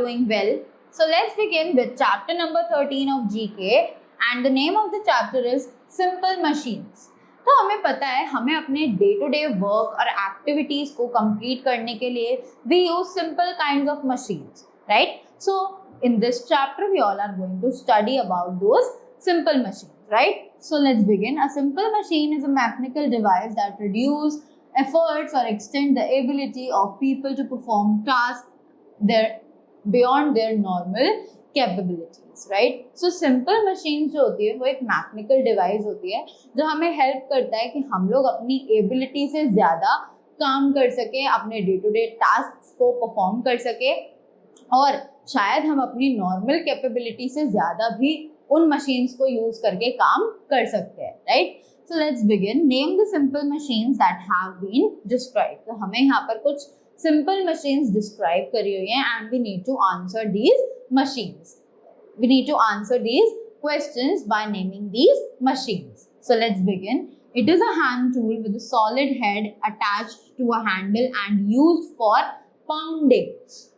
doing well. So let's begin with chapter number 13 of GK and the name of the chapter is Simple Machines. तो हमें पता है हमें अपने day to day work और activities को कंप्लीट करने के लिए we use simple kinds of machines, right? So in this chapter we all are going to study about those simple machines, right? So let's begin. A simple machine is a mechanical device that reduce efforts or extend the ability of people to perform tasks beyond their normal capabilities, right? So simple machines जो होती है वो एक mechanical device होती है जो हमें help करता है कि हम लोग अपनी एबिलिटी से ज़्यादा काम कर सके, अपने डे टू डे टास्क को परफॉर्म कर सके और शायद हम अपनी नॉर्मल कैपेबिलिटी से ज़्यादा भी उन मशीन्स को यूज़ करके काम कर सकते हैं, right? So let's begin. Name the simple machines that have been described. तो हमें यहाँ पर कुछ simple machines describe करी हुई हैं and we need to answer these machines. We need to answer these questions by naming these machines. So let's begin. It is a hand tool with a solid head attached to a handle and used for pounding.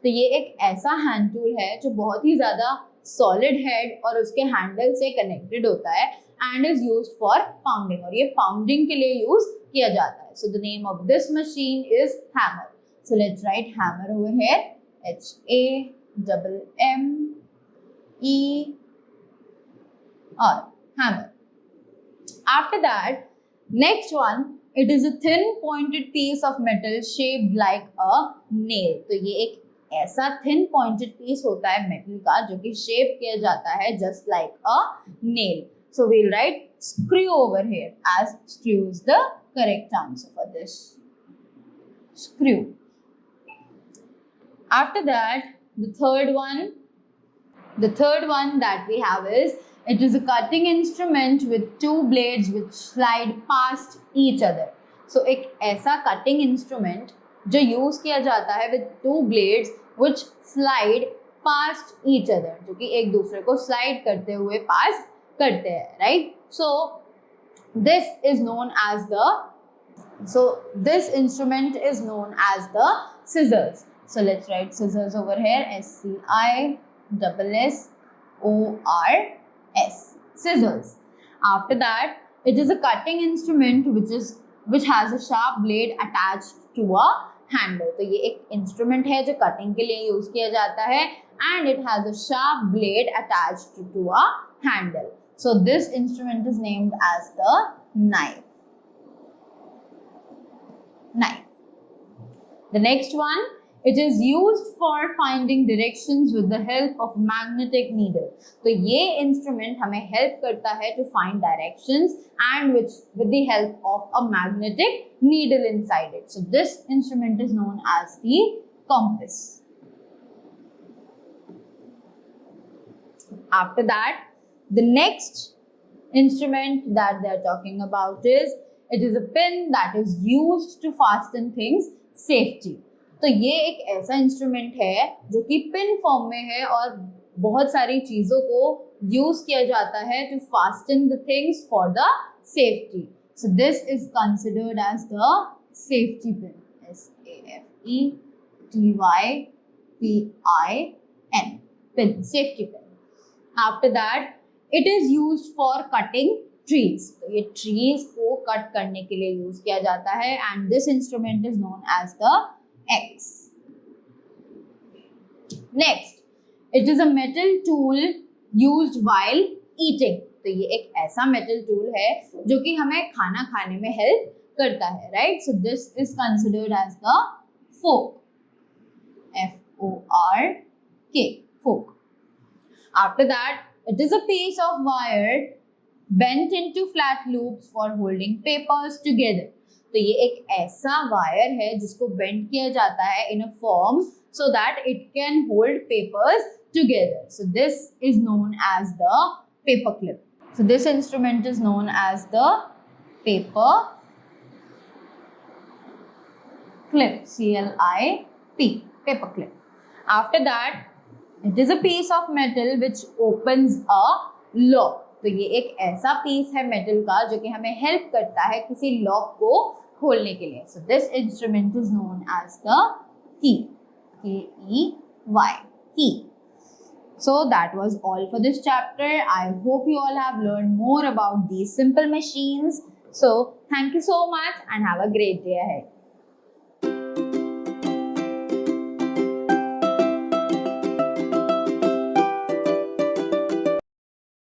तो ये एक ऐसा hand tool है जो बहुत ही ज़्यादा solid head और उसके handle से connected होता है and is used for pounding और ये pounding के लिए use किया जाता है. So the name of this machine is hammer. So let's write hammer over here. H-A-M-M-E-R, hammer. After that, next one, it is a thin pointed piece of metal shaped like a nail. तो ये एक ऐसा thin pointed piece होता है metal का जो कि shape किया जाता है just like a nail. So we'll write screw over here as screw is the correct answer for this. Screw. After that, the third one that we have is it is a cutting instrument with two blades which slide past each other. So एक ऐसा cutting instrument जो use किया जाता है with two blades which slide past each other, जो कि एक दूसरे को slide करते हुए pass करते हैं, right? So this instrument is known as the scissors. So let's write scissors over here. S-C-I-S-S-O-R-S. Scissors. After that, it is a cutting instrument which has a sharp blade attached to a handle. तो ये एक instrument है जो cutting के लिए use किया जाता है and it has a sharp blade attached to a handle. So this instrument is named as the knife. Knife. The next one, it is used for finding directions with the help of magnetic needle. तो ये instrument हमें help करता है to find directions and with the help of a magnetic needle inside it. So this instrument is known as the compass. After that, the next instrument that they are talking about is it is a pin that is used to fasten things safely. तो ये एक ऐसा instrument है जो कि pin form में है और बहुत सारी चीज़ों को यूज किया जाता है to fasten the things for the safety. So this is considered as the safety pin. SAFETYPIN, pin, safety pin. After that it is used for cutting trees. तो ये ट्रीज को कट करने के लिए यूज किया जाता है and this instrument is known as the X. Next, it is a metal tool used while eating. तो ये एक ऐसा metal tool है जो कि हमें खाना खाने में help करता है, right? So this is considered as the fork. F-O-R-K, fork. After that, it is a piece of wire bent into flat loops for holding papers together. तो ये एक ऐसा वायर है जिसको बेंड किया जाता है in a form so that it can hold papers together. So this is known as the paper clip. So this instrument is known as the paper clip. CLIP, paper clip. After that, it is a piece of metal which opens a lock. तो ये एक ऐसा piece है metal का जो कि हमें help करता है किसी लॉक को खोलने के लिए. So this instrument is known as the key. KEY, key. So that was all for this chapter. I hope you all have learned more about these simple machines. So thank you so much and have a great day ahead.